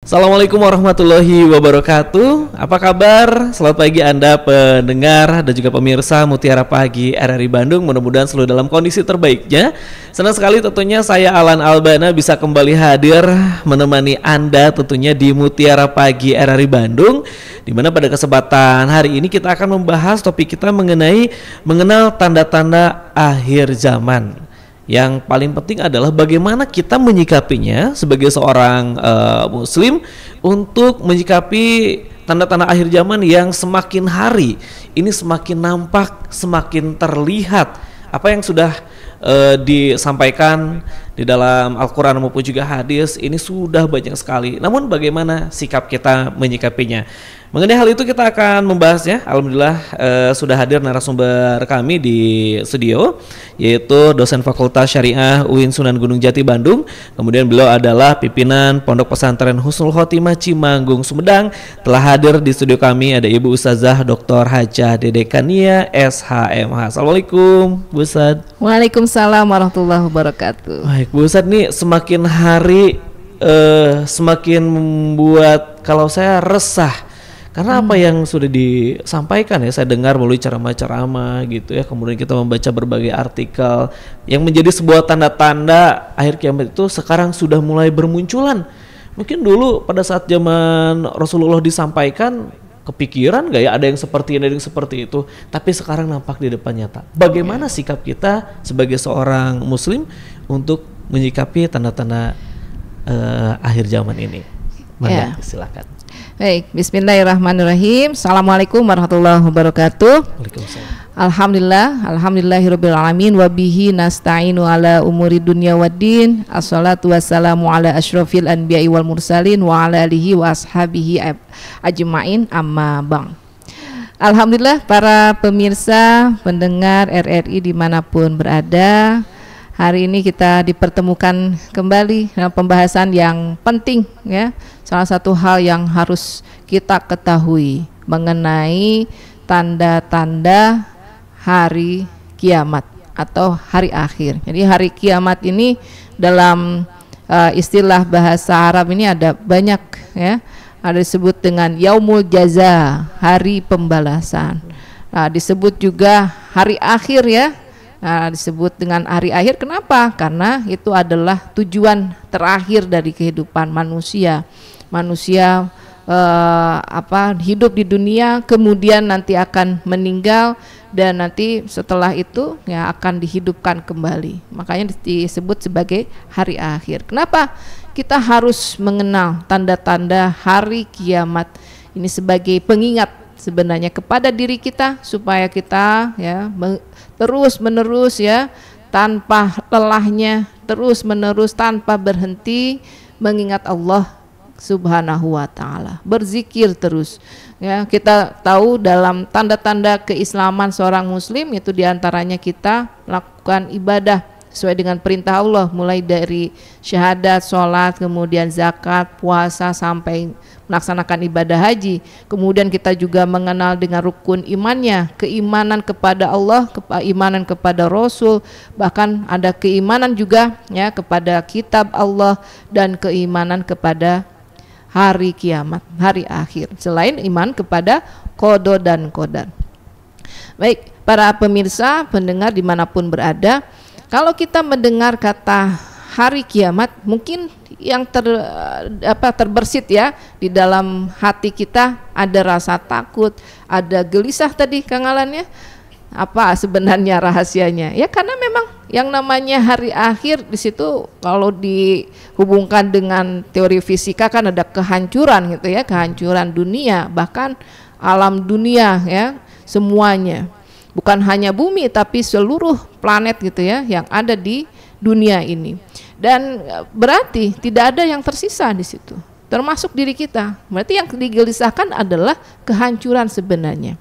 Assalamualaikum warahmatullahi wabarakatuh. Apa kabar? Selamat pagi Anda pendengar dan juga pemirsa Mutiara Pagi RRI Bandung. Mudah-mudahan selalu dalam kondisi terbaiknya. Senang sekali tentunya saya Alan Albana bisa kembali hadir menemani Anda tentunya di Mutiara Pagi RRI Bandung, di mana pada kesempatan hari ini kita akan membahas topik kita mengenai mengenal tanda-tanda akhir zaman. Yang paling penting adalah bagaimana kita menyikapinya sebagai seorang muslim untuk menyikapi tanda-tanda akhir zaman yang semakin hari ini semakin nampak, semakin terlihat. Apa yang sudah disampaikan di dalam Al-Quran maupun juga hadis ini sudah banyak sekali. Namun bagaimana sikap kita menyikapinya? Mengenai hal itu kita akan membahasnya. Alhamdulillah sudah hadir narasumber kami di studio, yaitu dosen Fakultas Syariah UIN Sunan Gunung Jati Bandung. Kemudian beliau adalah pimpinan Pondok Pesantren Husnul Khotimah Cimanggung Sumedang. Telah hadir di studio kami ada Ibu Ustazah Dr. Hajah Dede Kania SHMH. Assalamualaikum Bu Ustaz. Waalaikumsalam warahmatullahi wabarakatuh. Baik Bu Ustaz, nih semakin hari semakin membuat kalau saya resah. Karena apa yang sudah disampaikan ya, saya dengar melalui ceramah-ceramah gitu ya, kemudian kita membaca berbagai artikel yang menjadi sebuah tanda-tanda akhir kiamat itu sekarang sudah mulai bermunculan. Mungkin dulu pada saat zaman Rasulullah disampaikan, kepikiran gak ya ada yang seperti ini, ada yang seperti itu, tapi sekarang nampak di depan nyata. Bagaimana sikap kita sebagai seorang muslim untuk menyikapi tanda-tanda akhir zaman ini? Mari silakan. Baik, bismillahirrahmanirrahim. Assalamualaikum warahmatullahi wabarakatuh. Waalaikumsalam. Alhamdulillahirabbil alamin wa bihi nasta'inu ala umuri dunya waddin. Assalatu wassalamu ala asyrafil anbiya'i wal mursalin wa ala alihi wa ashabihi ajmain, amma ba'd. Alhamdulillah para pemirsa, pendengar RRI dimanapun berada, hari ini kita dipertemukan kembali dalam pembahasan yang penting ya. Salah satu hal yang harus kita ketahui mengenai tanda-tanda hari kiamat atau hari akhir. Jadi hari kiamat ini dalam istilah bahasa Arab ini ada banyak ya. Ada disebut dengan Yaumul Jaza, hari pembalasan. Nah, disebut juga hari akhir ya. Nah, disebut dengan hari akhir kenapa? Karena itu adalah tujuan terakhir dari kehidupan manusia. Manusia hidup di dunia, kemudian nanti akan meninggal, dan nanti setelah itu ya akan dihidupkan kembali. Makanya disebut sebagai hari akhir. Kenapa kita harus mengenal tanda-tanda hari kiamat ini sebagai pengingat sebenarnya kepada diri kita, supaya kita ya terus menerus ya tanpa lelahnya, terus menerus tanpa berhenti mengingat Allah Subhanahu wa ta'ala, berzikir terus ya. Kita tahu dalam tanda-tanda keislaman seorang muslim itu diantaranya kita melakukan ibadah sesuai dengan perintah Allah, mulai dari syahadat, sholat, kemudian zakat, puasa, sampai melaksanakan ibadah haji. Kemudian kita juga mengenal dengan rukun imannya, keimanan kepada Allah, keimanan kepada Rasul, bahkan ada keimanan juga ya kepada kitab Allah, dan keimanan kepada hari kiamat, hari akhir, selain iman kepada qada dan qadar. Baik, para pemirsa, pendengar dimanapun berada, kalau kita mendengar kata hari kiamat, mungkin yang terbersit ya di dalam hati kita ada rasa takut, ada gelisah tadi Kang Alan ya. Apa sebenarnya rahasianya? Ya karena memang yang namanya hari akhir di situ kalau dihubungkan dengan teori fisika kan ada kehancuran gitu ya, kehancuran dunia, bahkan alam dunia ya, semuanya. Bukan hanya bumi tapi seluruh planet gitu ya yang ada di dunia ini. Dan berarti tidak ada yang tersisa di situ, termasuk diri kita. Berarti yang digelisahkan adalah kehancuran sebenarnya,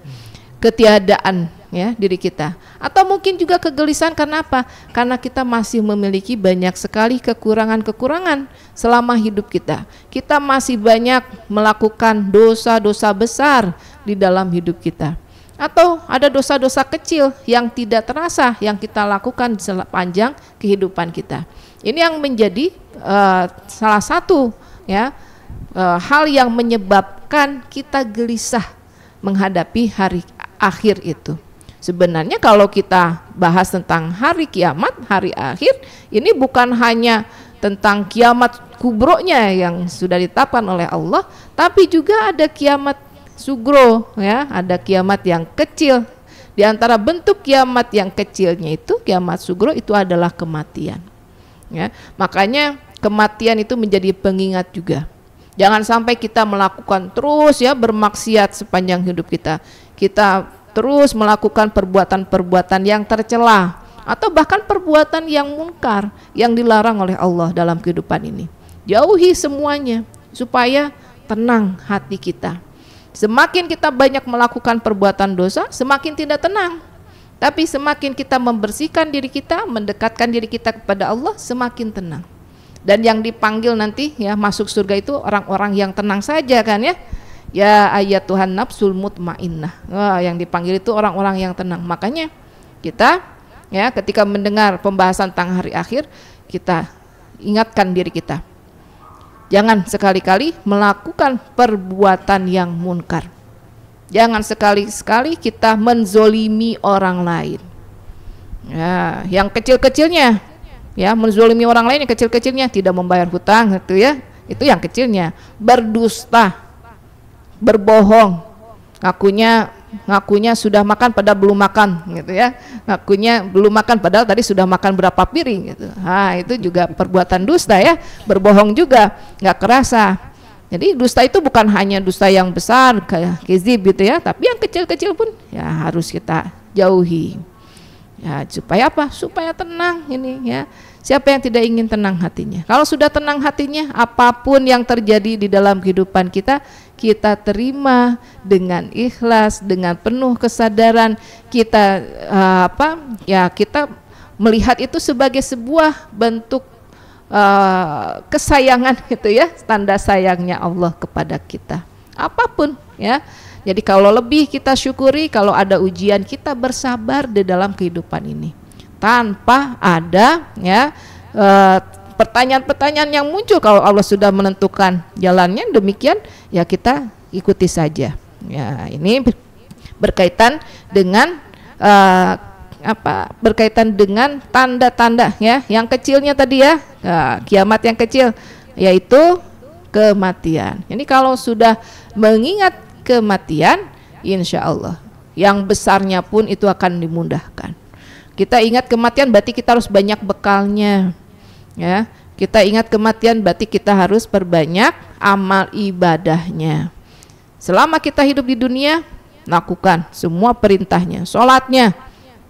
ketiadaan ya diri kita. Atau mungkin juga kegelisahan karena apa? Karena kita masih memiliki banyak sekali kekurangan-kekurangan selama hidup kita. Kita masih banyak melakukan dosa-dosa besar di dalam hidup kita. Atau ada dosa-dosa kecil yang tidak terasa yang kita lakukan sepanjang kehidupan kita. Ini yang menjadi salah satu ya hal yang menyebabkan kita gelisah menghadapi hari akhir itu. Sebenarnya kalau kita bahas tentang hari kiamat, hari akhir, ini bukan hanya tentang kiamat kubronya yang sudah ditetapkan oleh Allah, tapi juga ada kiamat sugro, ya, ada kiamat yang kecil. Di antara bentuk kiamat yang kecilnya itu, kiamat sugro itu adalah kematian. Ya, makanya kematian itu menjadi pengingat juga. Jangan sampai kita melakukan terus ya bermaksiat sepanjang hidup kita. Kita terus melakukan perbuatan-perbuatan yang tercela atau bahkan perbuatan yang munkar yang dilarang oleh Allah dalam kehidupan ini. Jauhi semuanya supaya tenang hati kita. Semakin kita banyak melakukan perbuatan dosa, semakin tidak tenang. Tapi semakin kita membersihkan diri kita, mendekatkan diri kita kepada Allah, semakin tenang. Dan yang dipanggil nanti ya masuk surga itu orang-orang yang tenang saja kan ya. Ya ayatuhan nafsul mutmainnah. Yang dipanggil itu orang-orang yang tenang. Makanya kita ya ketika mendengar pembahasan tentang hari akhir, kita ingatkan diri kita. Jangan sekali-kali melakukan perbuatan yang munkar. Jangan sekali-sekali kita menzolimi orang lain. Ya, yang kecil-kecilnya, ya menzolimi orang lain yang kecil-kecilnya, tidak membayar hutang, gitu ya. Itu yang kecilnya. Berdusta, berbohong, ngakunya sudah makan padahal belum makan, gitu ya. Ngakunya belum makan padahal tadi sudah makan berapa piring, gitu. Nah, itu juga perbuatan dusta ya. Berbohong juga nggak kerasa. Jadi dusta itu bukan hanya dusta yang besar kayak kizib gitu ya, tapi yang kecil-kecil pun ya harus kita jauhi. Ya, supaya apa? Supaya tenang ini ya. Siapa yang tidak ingin tenang hatinya? Kalau sudah tenang hatinya, apapun yang terjadi di dalam kehidupan kita, kita terima dengan ikhlas, dengan penuh kesadaran. Kita kita melihat itu sebagai sebuah bentuk kesayangan gitu ya, tanda sayangnya Allah kepada kita. Apapun ya. Jadi kalau lebih kita syukuri, kalau ada ujian kita bersabar di dalam kehidupan ini. Tanpa ada ya pertanyaan-pertanyaan yang muncul. Kalau Allah sudah menentukan jalannya demikian, ya kita ikuti saja. Ya, ini berkaitan dengan berkaitan dengan tanda-tanda ya, yang kecilnya tadi ya, kiamat yang kecil yaitu kematian. Ini kalau sudah mengingat kematian, insya Allah yang besarnya pun itu akan dimudahkan. Kita ingat kematian berarti kita harus banyak bekalnya ya. Kita ingat kematian berarti kita harus perbanyak amal ibadahnya. Selama kita hidup di dunia, lakukan semua perintahnya. Sholatnya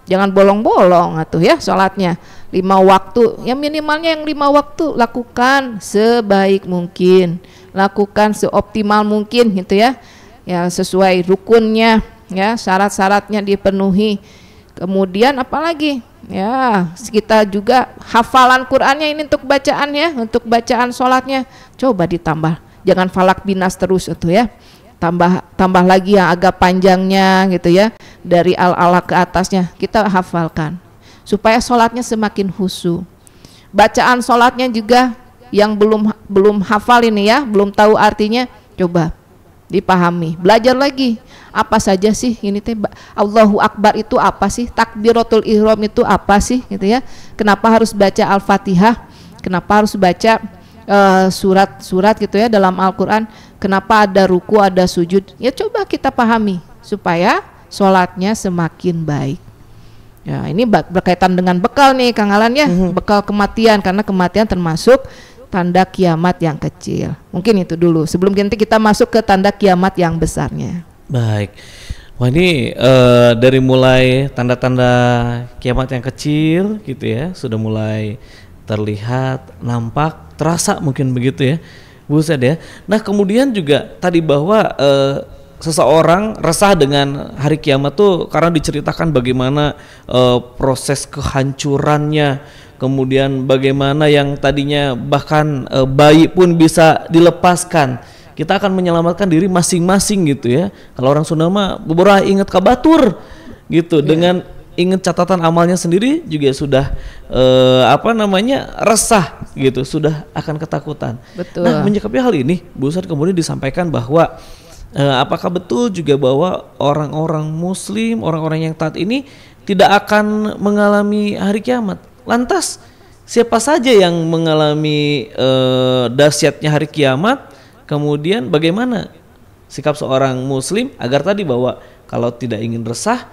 jangan bolong-bolong atuh ya, sholatnya 5 waktu, ya minimalnya yang 5 waktu lakukan sebaik mungkin, lakukan seoptimal mungkin gitu ya, ya sesuai rukunnya ya, syarat-syaratnya dipenuhi. Kemudian apalagi ya, kita juga hafalan Qur'annya ini untuk bacaan ya, untuk bacaan sholatnya coba ditambah, jangan falak binas terus itu ya, tambah lagi yang agak panjangnya gitu ya, dari al-alaq ke atasnya kita hafalkan supaya sholatnya semakin khusyuk. Bacaan sholatnya juga yang belum hafal ini ya, belum tahu artinya, coba dipahami, belajar lagi apa saja sih ini teh, Allahu Akbar itu apa sih, takbiratul ihram itu apa sih gitu ya, kenapa harus baca Al-Fatihah, kenapa harus baca surat-surat gitu ya dalam Al-Quran, kenapa ada ruku, ada sujud, ya coba kita pahami supaya sholatnya semakin baik. Ya, ini berkaitan dengan bekal nih Kang Alan ya, bekal kematian, karena kematian termasuk tanda kiamat yang kecil. Mungkin itu dulu sebelum nanti kita masuk ke tanda kiamat yang besarnya. Baik. Wah, ini dari mulai tanda-tanda kiamat yang kecil gitu ya, sudah mulai terlihat, nampak, terasa mungkin begitu ya, buset ya. Nah kemudian juga tadi bahwa seseorang resah dengan hari kiamat tuh karena diceritakan bagaimana proses kehancurannya, kemudian bagaimana yang tadinya bahkan bayi pun bisa dilepaskan. Kita akan menyelamatkan diri masing-masing gitu ya. Kalau orang Sunda mah beberapa ingat kabatur gitu, dengan ingat catatan amalnya sendiri juga sudah resah gitu, sudah akan ketakutan. Betul. Nah, menyikapi hal ini, Bu Ustadz kemudian disampaikan bahwa apakah betul juga bahwa orang-orang muslim, orang-orang yang taat ini tidak akan mengalami hari kiamat? Lantas siapa saja yang mengalami dahsyatnya hari kiamat? Kemudian bagaimana sikap seorang muslim agar tadi bahwa kalau tidak ingin resah,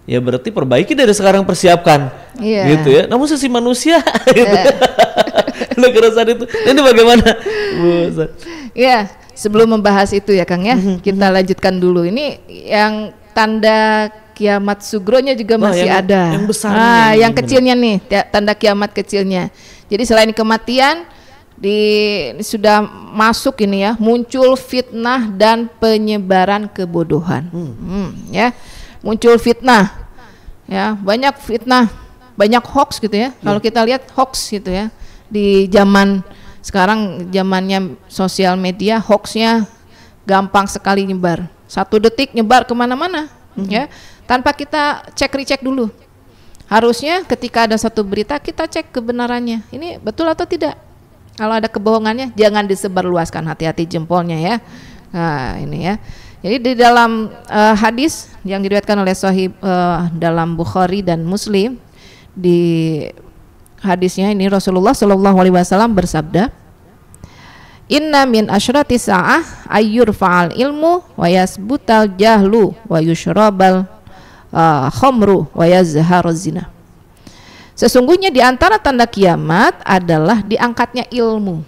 ya berarti perbaiki dari sekarang, persiapkan, gitu ya. Namun sisi manusia, gitu. Keresahan itu. Ini bagaimana, Bu Ustaz? Ya, sebelum membahas itu ya Kang ya, kita lanjutkan dulu. Ini yang tanda kiamat sugronya juga masih ada. Yang besarnya. Yang kecilnya nih, tanda kiamat kecilnya. Jadi selain kematian, sudah masuk ini ya, muncul fitnah dan penyebaran kebodohan. Ya, muncul fitnah, ya banyak fitnah, banyak hoax gitu ya. Kalau kita lihat hoax gitu ya, di zaman sekarang, zamannya sosial media, hoaxnya gampang sekali nyebar. 1 detik nyebar kemana-mana, ya, tanpa kita recheck dulu. Harusnya ketika ada satu berita kita cek kebenarannya, ini betul atau tidak. Kalau ada kebohongannya jangan disebarluaskan, hati-hati jempolnya ya. Nah ini ya. Jadi di dalam hadis yang diriwayatkan oleh Sahih dalam Bukhari dan Muslim, di hadisnya ini Rasulullah SAW bersabda, Inna min asyrati sa'ah ayyur fa'al ilmu wa yasbutal jahlu wa yushrabal khomru wa yazharu zina. Sesungguhnya di antara tanda kiamat adalah diangkatnya ilmu,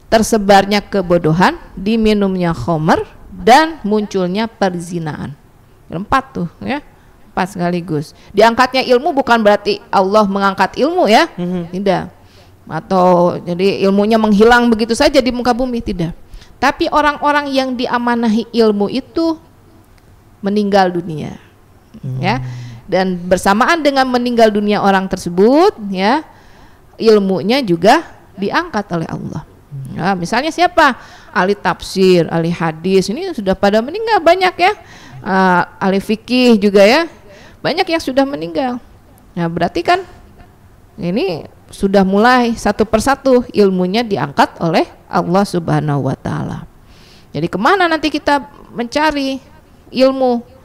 tersebarnya kebodohan, diminumnya khamr, dan munculnya perzinaan. 4 tuh ya, 4 sekaligus. Diangkatnya ilmu bukan berarti Allah mengangkat ilmu ya, tidak. Atau jadi ilmunya menghilang begitu saja di muka bumi, tidak. Tapi orang-orang yang diamanahi ilmu itu meninggal dunia, ya. Dan bersamaan dengan meninggal dunia orang tersebut, ya, ilmunya juga diangkat oleh Allah. Nah, misalnya siapa? Ahli tafsir, ahli hadis, ini sudah pada meninggal banyak ya. Ahli fikih juga ya, banyak yang sudah meninggal. Nah, berarti kan ini sudah mulai satu persatu ilmunya diangkat oleh Allah Subhanahu wa Ta'ala. Jadi kemana nanti kita mencari ilmu?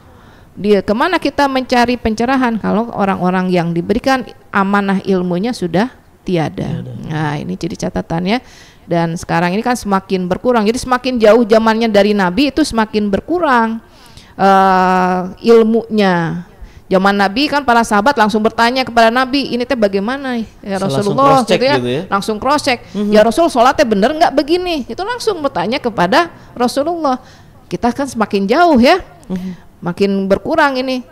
Kemana kita mencari pencerahan kalau orang-orang yang diberikan amanah ilmunya sudah tiada. Nah ini jadi catatannya. Dan sekarang ini kan semakin berkurang. Jadi semakin jauh zamannya dari Nabi itu semakin berkurang ilmunya. Zaman Nabi kan para sahabat langsung bertanya kepada Nabi, ini teh bagaimana ya Rasulullah, gitu ya, langsung cross check. Ya Rasul, sholatnya bener nggak begini? Itu langsung bertanya kepada Rasulullah. Kita kan semakin jauh ya. Makin berkurang ini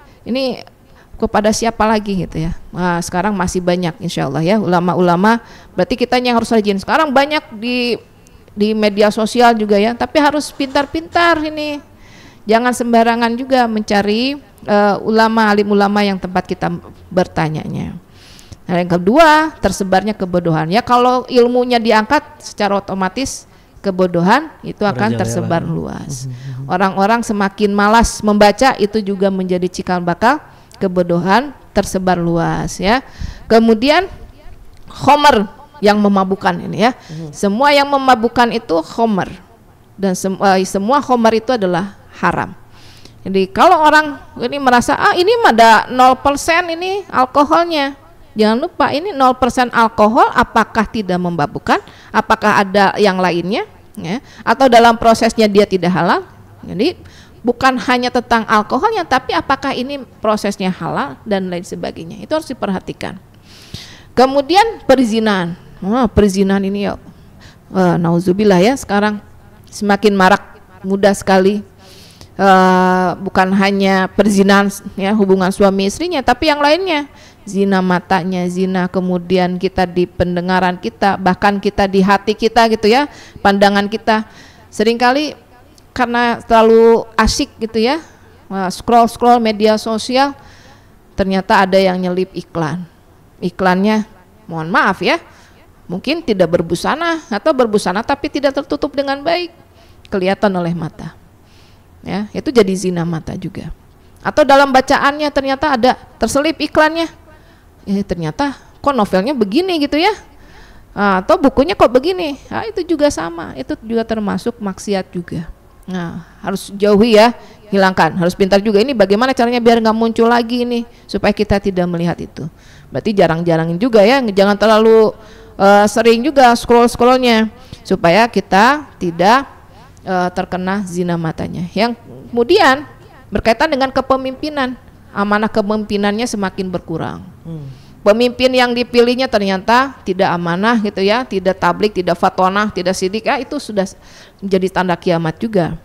kepada siapa lagi gitu ya. Nah, sekarang masih banyak insya Allah ya ulama-ulama, berarti kita yang harus rajin. Sekarang banyak di media sosial juga ya, tapi harus pintar-pintar ini, jangan sembarangan juga mencari alim ulama yang tempat kita bertanyanya. Nah, yang kedua, tersebarnya kebodohan ya. Kalau ilmunya diangkat secara otomatis kebodohan itu akan tersebar luas. Orang-orang semakin malas membaca, itu juga menjadi cikal bakal kebodohan tersebar luas ya. Kemudian khamr yang memabukkan ini ya. Semua yang memabukkan itu khamr, dan semua khamr itu adalah haram. Jadi kalau orang ini merasa ini mah ada 0% ini alkoholnya, jangan lupa ini 0% alkohol, apakah tidak memabukkan? Apakah ada yang lainnya? Ya, atau dalam prosesnya dia tidak halal? Jadi bukan hanya tentang alkoholnya, tapi apakah ini prosesnya halal dan lain sebagainya. Itu harus diperhatikan. Kemudian perzinahan. Perzinahan ini ya, nauzubillah ya, sekarang semakin marak, mudah sekali. Bukan hanya perzinahan ya, hubungan suami istrinya, tapi yang lainnya, zina matanya, zina kemudian kita di pendengaran kita, bahkan kita di hati kita gitu ya, pandangan kita. Seringkali karena terlalu asik gitu ya, scroll media sosial, ternyata ada yang nyelip iklannya, mohon maaf ya, mungkin tidak berbusana atau berbusana tapi tidak tertutup dengan baik, kelihatan oleh mata. Ya, itu jadi zina mata juga. Atau dalam bacaannya ternyata ada terselip iklannya, ternyata kok novelnya begini gitu ya, atau bukunya kok begini, itu juga sama, itu juga termasuk maksiat juga. Nah, harus jauhi ya, hilangkan, harus pintar juga ini bagaimana caranya biar nggak muncul lagi ini, supaya kita tidak melihat itu. Berarti jarang-jarangin juga ya, jangan terlalu sering juga scroll-scrollnya, supaya kita tidak terkena zina matanya. Yang kemudian berkaitan dengan kepemimpinan, amanah kepemimpinannya semakin berkurang. Pemimpin yang dipilihnya ternyata tidak amanah gitu ya, tidak tablik, tidak fatwanah, tidak sidik, itu sudah menjadi tanda kiamat juga.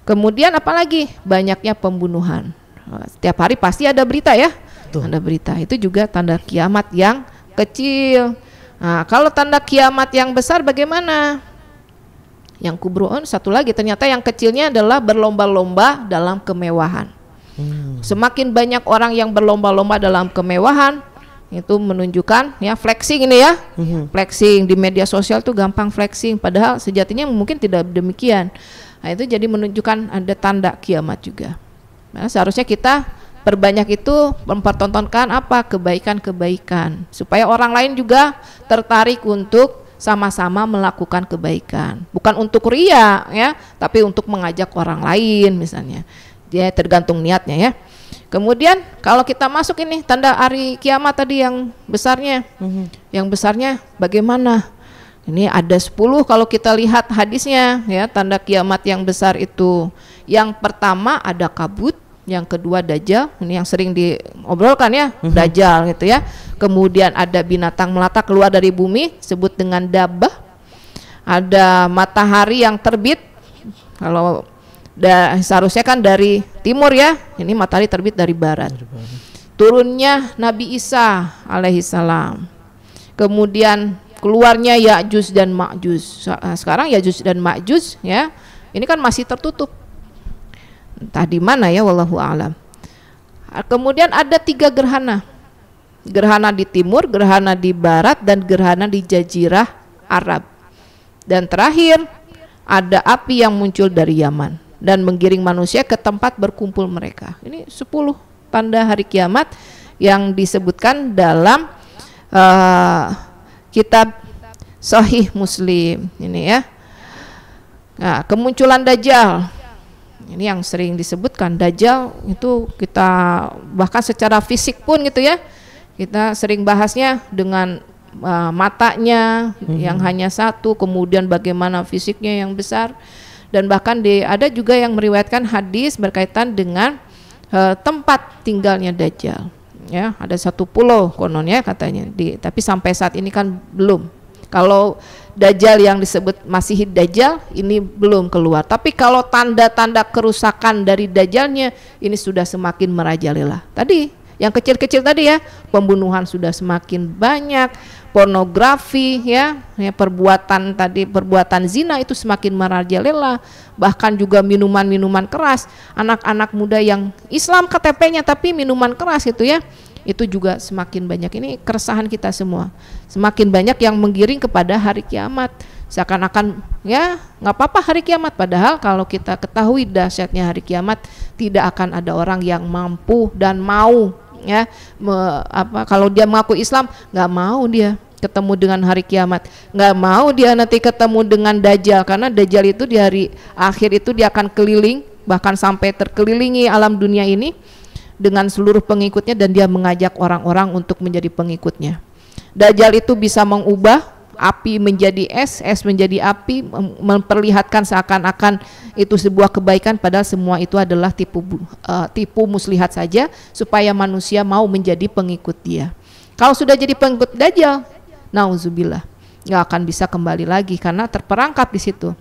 Kemudian apalagi banyaknya pembunuhan. Setiap hari pasti ada berita ya. Betul. Ada berita, itu juga tanda kiamat yang kecil. Nah, kalau tanda kiamat yang besar bagaimana? Yang kubroon satu lagi, ternyata yang kecilnya adalah berlomba-lomba dalam kemewahan. Semakin banyak orang yang berlomba-lomba dalam kemewahan, itu menunjukkan ya flexing ini ya, flexing di media sosial tuh gampang flexing, padahal sejatinya mungkin tidak demikian. Nah, itu jadi menunjukkan ada tanda kiamat juga. Nah, seharusnya kita perbanyak itu mempertontonkan apa, kebaikan-kebaikan, supaya orang lain juga tertarik untuk sama-sama melakukan kebaikan, bukan untuk ria ya, tapi untuk mengajak orang lain misalnya. Dia tergantung niatnya ya. Kemudian kalau kita masuk ini tanda hari kiamat tadi yang besarnya, yang besarnya bagaimana? Ini ada 10 kalau kita lihat hadisnya ya, tanda kiamat yang besar itu. Yang pertama ada kabut, yang kedua dajjal, ini yang sering diobrolkan ya, dajjal gitu ya. Kemudian ada binatang melata keluar dari bumi, sebut dengan dabbah. Ada matahari yang terbit, kalau seharusnya kan dari timur ya, ini matahari terbit dari barat. Turunnya Nabi Isa alaihissalam. Kemudian keluarnya Ya'juj dan Ma'juj. Sekarang Ya'juj dan Ma'juj ya, ini kan masih tertutup. Entah di mana ya, wallahu a'lam. Kemudian ada 3 gerhana. Gerhana di timur, gerhana di barat, dan gerhana di Jazirah Arab. Dan terakhir ada api yang muncul dari Yaman dan menggiring manusia ke tempat berkumpul mereka. Ini 10 tanda hari kiamat yang disebutkan dalam kitab Sahih Muslim ini ya. Nah, kemunculan Dajjal ini yang sering disebutkan. Dajjal itu kita bahkan secara fisik pun gitu ya, kita sering bahasnya dengan matanya yang hanya satu, kemudian bagaimana fisiknya yang besar. Dan bahkan ada juga yang meriwayatkan hadis berkaitan dengan tempat tinggalnya Dajjal. Ya, ada satu pulau kononnya katanya. Tapi sampai saat ini kan belum. Kalau Dajjal yang disebut Masih Dajjal ini belum keluar. Tapi kalau tanda-tanda kerusakan dari Dajjalnya ini sudah semakin merajalela. Tadi yang kecil-kecil tadi ya, pembunuhan sudah semakin banyak, pornografi ya, perbuatan zina itu semakin merajalela, bahkan juga minuman-minuman keras, anak-anak muda yang Islam KTP-nya tapi minuman keras itu ya, itu juga semakin banyak. Ini keresahan kita semua, semakin banyak yang menggiring kepada hari kiamat, seakan-akan ya nggak apa-apa hari kiamat, padahal kalau kita ketahui dahsyatnya hari kiamat, tidak akan ada orang yang mampu dan mau ya kalau dia mengaku Islam, nggak mau dia ketemu dengan hari kiamat, nggak mau dia nanti ketemu dengan Dajjal, karena Dajjal itu di hari akhir itu dia akan keliling, bahkan sampai terkelilingi alam dunia ini dengan seluruh pengikutnya, dan dia mengajak orang-orang untuk menjadi pengikutnya. Dajjal itu bisa mengubah api menjadi es menjadi api, memperlihatkan seakan-akan itu sebuah kebaikan, padahal semua itu adalah tipu muslihat saja supaya manusia mau menjadi pengikut dia. Kalau sudah jadi pengikut Dajjal, nauzubillah, nggak akan bisa kembali lagi karena terperangkap di situ.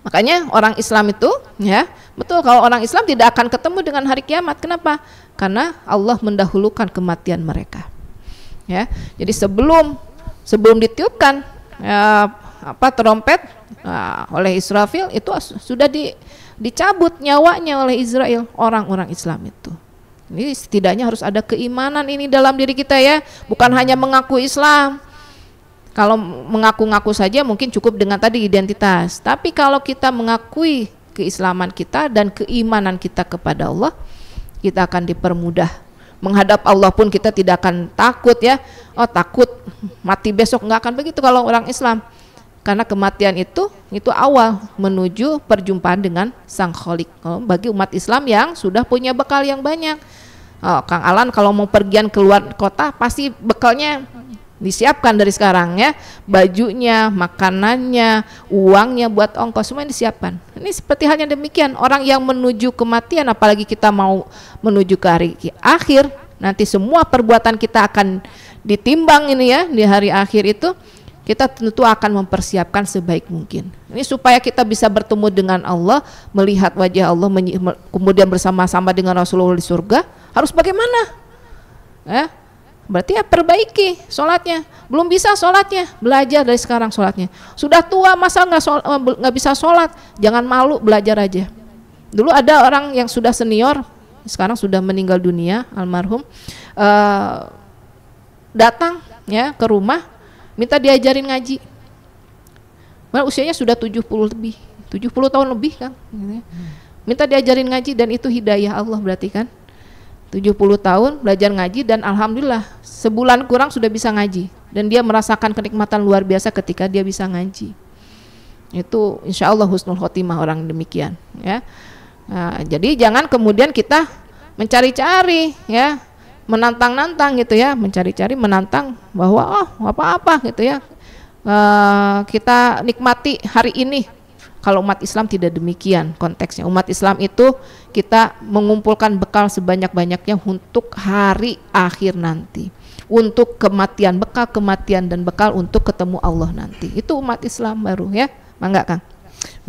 Makanya orang Islam itu ya, betul, kalau orang Islam tidak akan ketemu dengan hari kiamat. Kenapa? Karena Allah mendahulukan kematian mereka. Ya, jadi sebelum ditiupkan trompet oleh Israfil, itu sudah dicabut nyawanya oleh Israel orang-orang Islam itu. Ini setidaknya harus ada keimanan ini dalam diri kita ya, bukan hanya mengaku Islam. Kalau mengaku-ngaku saja mungkin cukup dengan tadi identitas, tapi kalau kita mengakui keislaman kita dan keimanan kita kepada Allah, kita akan dipermudah. Menghadap Allah pun kita tidak akan takut ya. Oh takut mati besok, nggak akan begitu kalau orang Islam. Karena kematian itu awal menuju perjumpaan dengan Sang Khalik. Bagi umat Islam yang sudah punya bekal yang banyak. Kang Alan kalau mau pergian keluar kota pasti bekalnya disiapkan dari sekarang ya, bajunya, makanannya, uangnya buat ongkos semua disiapkan. Ini seperti halnya demikian orang yang menuju kematian, apalagi kita mau menuju ke hari akhir, nanti semua perbuatan kita akan ditimbang ini ya di hari akhir itu. Kita tentu akan mempersiapkan sebaik mungkin. Ini supaya kita bisa bertemu dengan Allah, melihat wajah Allah, kemudian bersama-sama dengan Rasulullah di surga. Harus bagaimana? Ya, berarti ya perbaiki sholatnya. Belum bisa sholatnya, belajar dari sekarang sholatnya. Sudah tua masa nggak bisa sholat? Jangan malu, belajar aja. Dulu ada orang yang sudah senior, sekarang sudah meninggal dunia, almarhum, datang ya ke rumah, minta diajarin ngaji. Malah usianya sudah 70 lebih, 70 tahun lebih kan. Minta diajarin ngaji dan itu hidayah Allah berarti kan. 70 tahun belajar ngaji dan alhamdulillah sebulan kurang sudah bisa ngaji dan dia merasakan kenikmatan luar biasa ketika dia bisa ngaji. Itu insya Allah husnul khotimah orang demikian ya. Nah, jadi jangan kemudian kita mencari-cari ya, menantang-nantang gitu ya, mencari-cari menantang bahwa apa-apa gitu ya, kita nikmati hari ini. Kalau umat Islam tidak demikian konteksnya. Umat Islam itu kita mengumpulkan bekal sebanyak-banyaknya untuk hari akhir nanti, untuk kematian, bekal kematian dan bekal untuk ketemu Allah nanti. Itu umat Islam baru ya. Mangga Kang.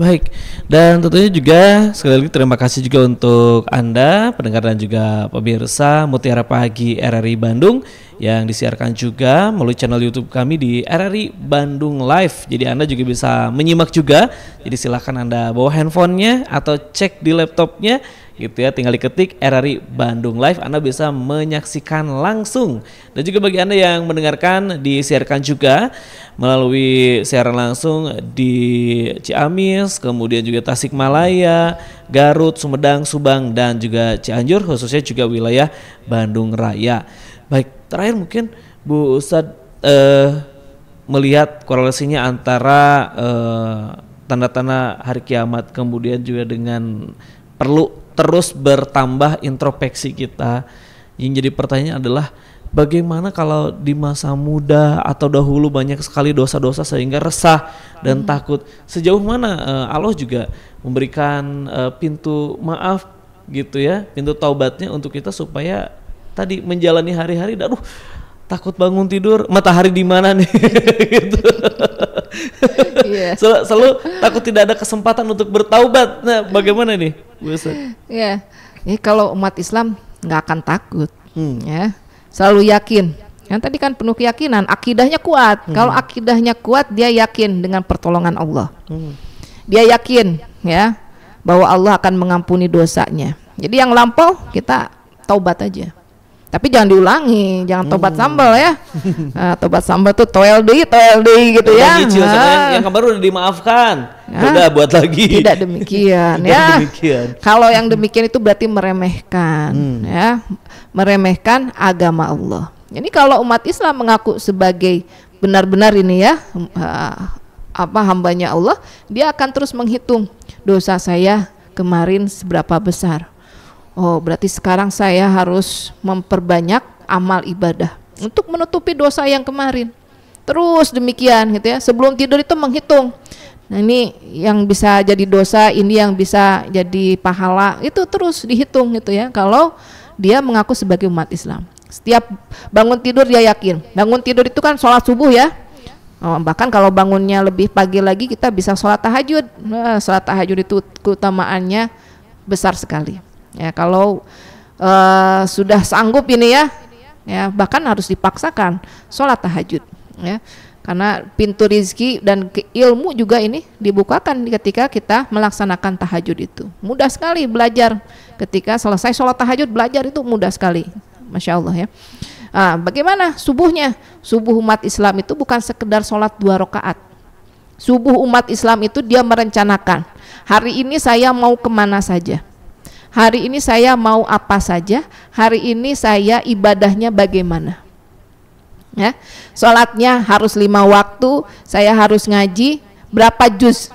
Baik, dan tentunya juga sekali lagi terima kasih juga untuk Anda pendengar dan juga pemirsa Mutiara Pagi RRI Bandung yang disiarkan juga melalui channel YouTube kami di RRI Bandung Live. Jadi Anda juga bisa menyimak juga. Jadi silakan Anda bawa handphonenya atau cek di laptopnya gitu ya, tinggal diketik RRI Bandung Live, Anda bisa menyaksikan langsung. Dan juga bagi Anda yang mendengarkan disiarkan juga melalui siaran langsung di Ciamis, kemudian juga Tasikmalaya, Garut, Sumedang, Subang dan juga Cianjur, khususnya juga wilayah Bandung Raya. Baik, terakhir mungkin Bu Ustadz melihat korelasinya antara tanda-tanda hari kiamat kemudian juga dengan perlu terus bertambah introspeksi kita. Yang jadi pertanyaan adalah bagaimana kalau di masa muda atau dahulu banyak sekali dosa-dosa sehingga resah dan takut. Sejauh mana Allah juga memberikan pintu maaf gitu ya, pintu taubatnya untuk kita supaya tadi menjalani hari-hari. Aduh, takut bangun tidur, matahari di mana nih gitu. Selalu takut tidak ada kesempatan untuk bertaubat. Nah, bagaimana nih, Bu Ustaz? Iya, kalau umat Islam nggak akan takut, ya, selalu yakin. Yang tadi kan penuh keyakinan, akidahnya kuat. Kalau akidahnya kuat, dia yakin dengan pertolongan Allah. Dia yakin, ya, bahwa Allah akan mengampuni dosanya. Jadi yang lampau kita taubat aja. Tapi jangan diulangi, jangan tobat sambal ya. Tobat sambal tuh toel deui gitu ya. Nyicil, yang kemarin udah dimaafkan. Udah buat lagi. Tidak demikian ya. Kalau yang demikian itu berarti meremehkan ya. Meremehkan agama Allah. Ini kalau umat Islam mengaku sebagai benar-benar ini ya, hambanya Allah, dia akan terus menghitung dosa saya kemarin seberapa besar. Oh, berarti sekarang saya harus memperbanyak amal ibadah untuk menutupi dosa yang kemarin. Terus demikian gitu ya. Sebelum tidur itu menghitung. Nah, ini yang bisa jadi dosa, ini yang bisa jadi pahala. Itu terus dihitung gitu ya. Kalau dia mengaku sebagai umat Islam. Setiap bangun tidur dia yakin. Bangun tidur itu kan sholat subuh ya. Bahkan kalau bangunnya lebih pagi lagi kita bisa sholat tahajud. Sholat tahajud itu keutamaannya besar sekali. Ya, kalau sudah sanggup ini ya, bahkan harus dipaksakan sholat tahajud ya, karena pintu rizki dan ilmu juga ini dibukakan ketika kita melaksanakan tahajud itu. Mudah sekali belajar ketika selesai sholat tahajud, belajar itu mudah sekali, Masya Allah ya. Bagaimana subuhnya? Subuh umat Islam itu bukan sekedar sholat 2 rakaat. Subuh umat Islam itu dia merencanakan hari ini saya mau kemana saja. hari ini saya mau apa saja, hari ini saya ibadahnya bagaimana. Ya, sholatnya harus 5 waktu, saya harus ngaji berapa juz,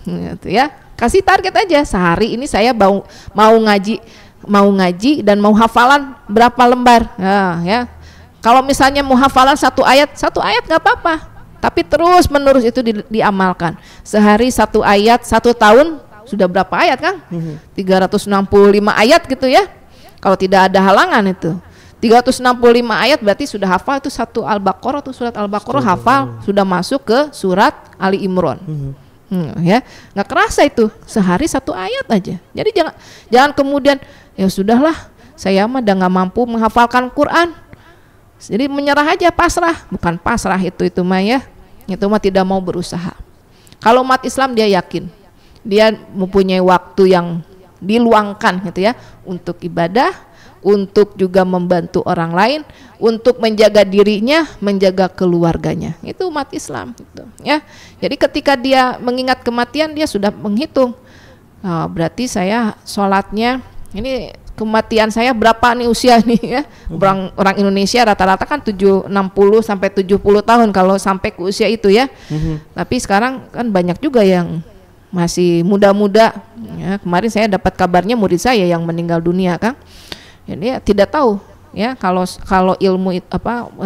gitu ya. Kasih target aja, sehari ini saya mau ngaji dan mau hafalan berapa lembar. Ya. Kalau misalnya mau hafalan satu ayat nggak apa-apa, tapi terus menerus itu diamalkan. Sehari 1 ayat, 1 tahun sudah berapa ayat, Kang? 365 ayat gitu ya. Kalau tidak ada halangan itu. 365 ayat berarti sudah hafal itu satu Al-Baqarah, tuh surat Al-Baqarah hafal, sudah masuk ke surat Ali Imran. Ya, nggak kerasa itu, sehari 1 ayat aja. Jadi jangan kemudian ya sudahlah, saya mah udah nggak mampu menghafalkan Quran. Jadi menyerah aja, pasrah. Bukan pasrah itu mah ya. Itu mah tidak mau berusaha. Kalau umat Islam dia yakin, dia mempunyai waktu yang diluangkan gitu ya untuk ibadah, untuk juga membantu orang lain, untuk menjaga dirinya, menjaga keluarganya. Itu umat Islam gitu, ya. Jadi ketika dia mengingat kematian, dia sudah menghitung, berarti saya sholatnya ini, kematian saya berapa nih usia nih ya. Orang Indonesia rata-rata kan 60 sampai 70 tahun kalau sampai ke usia itu ya. Tapi sekarang kan banyak juga yang masih muda-muda ya. Kemarin saya dapat kabarnya murid saya yang meninggal dunia, Kang. Jadi ya, tidak tahu ya, kalau ilmu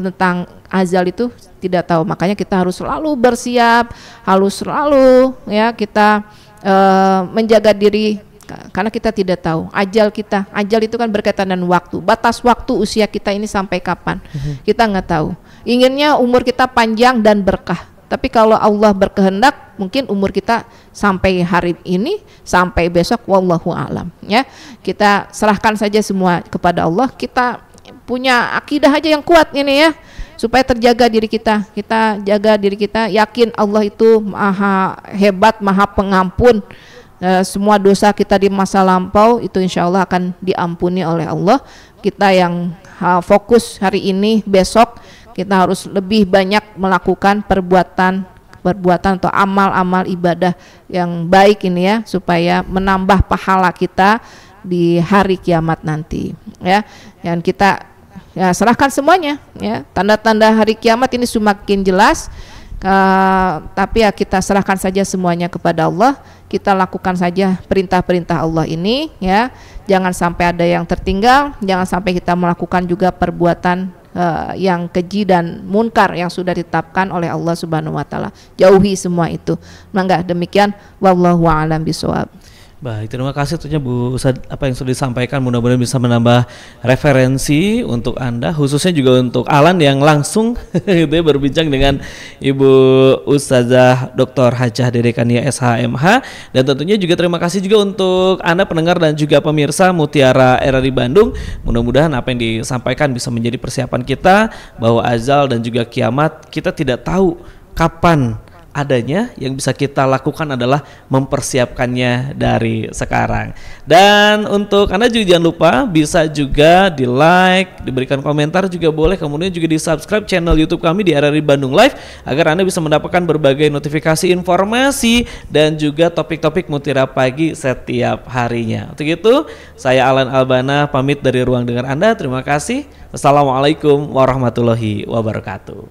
tentang azal itu tidak tahu. Makanya kita harus selalu bersiap, harus selalu ya kita menjaga diri, karena kita tidak tahu ajal itu kan berkaitan dengan waktu, batas waktu usia kita ini sampai kapan, kita nggak tahu. Inginnya umur kita panjang dan berkah, tapi kalau Allah berkehendak mungkin umur kita sampai hari ini, sampai besok, wallahu alam ya. Kita serahkan saja semua kepada Allah, kita punya akidah aja yang kuat ini ya, supaya terjaga diri kita. Kita jaga diri kita, yakin Allah itu maha hebat, maha pengampun. Semua dosa kita di masa lampau itu insya Allah akan diampuni oleh Allah. Kita yang fokus hari ini, besok kita harus lebih banyak melakukan perbuatan atau amal-amal ibadah yang baik ini ya, supaya menambah pahala kita di hari kiamat nanti ya. Dan kita ya serahkan semuanya ya, tanda-tanda hari kiamat ini semakin jelas. Tapi ya kita serahkan saja semuanya kepada Allah, kita lakukan saja perintah-perintah Allah ini ya, jangan sampai ada yang tertinggal, jangan sampai kita melakukan juga perbuatan yang keji dan munkar yang sudah ditetapkan oleh Allah Subhanahu wa taala. Jauhi semua itu. Mangga demikian, wallahu a'lam bishawab. Baik, terima kasih tentunya Bu Ustaz, apa yang sudah disampaikan mudah-mudahan bisa menambah referensi untuk Anda, khususnya juga untuk Alan yang langsung gitu ya, berbincang dengan Ibu Ustazah Dr. Hajah Dedekania SHMH. Dan tentunya juga terima kasih juga untuk Anda pendengar dan juga pemirsa Mutiara RRI Bandung. Mudah-mudahan apa yang disampaikan bisa menjadi persiapan kita bahwa azal dan juga kiamat kita tidak tahu kapan adanya, yang bisa kita lakukan adalah mempersiapkannya dari sekarang. Dan untuk Anda juga jangan lupa bisa juga di like, diberikan komentar juga boleh, kemudian juga di subscribe channel YouTube kami di RRI Bandung Live agar Anda bisa mendapatkan berbagai notifikasi, informasi dan juga topik-topik Mutiara Pagi setiap harinya. Untuk itu saya Alan Albana pamit dari ruang dengar Anda. Terima kasih. Wassalamualaikum warahmatullahi wabarakatuh.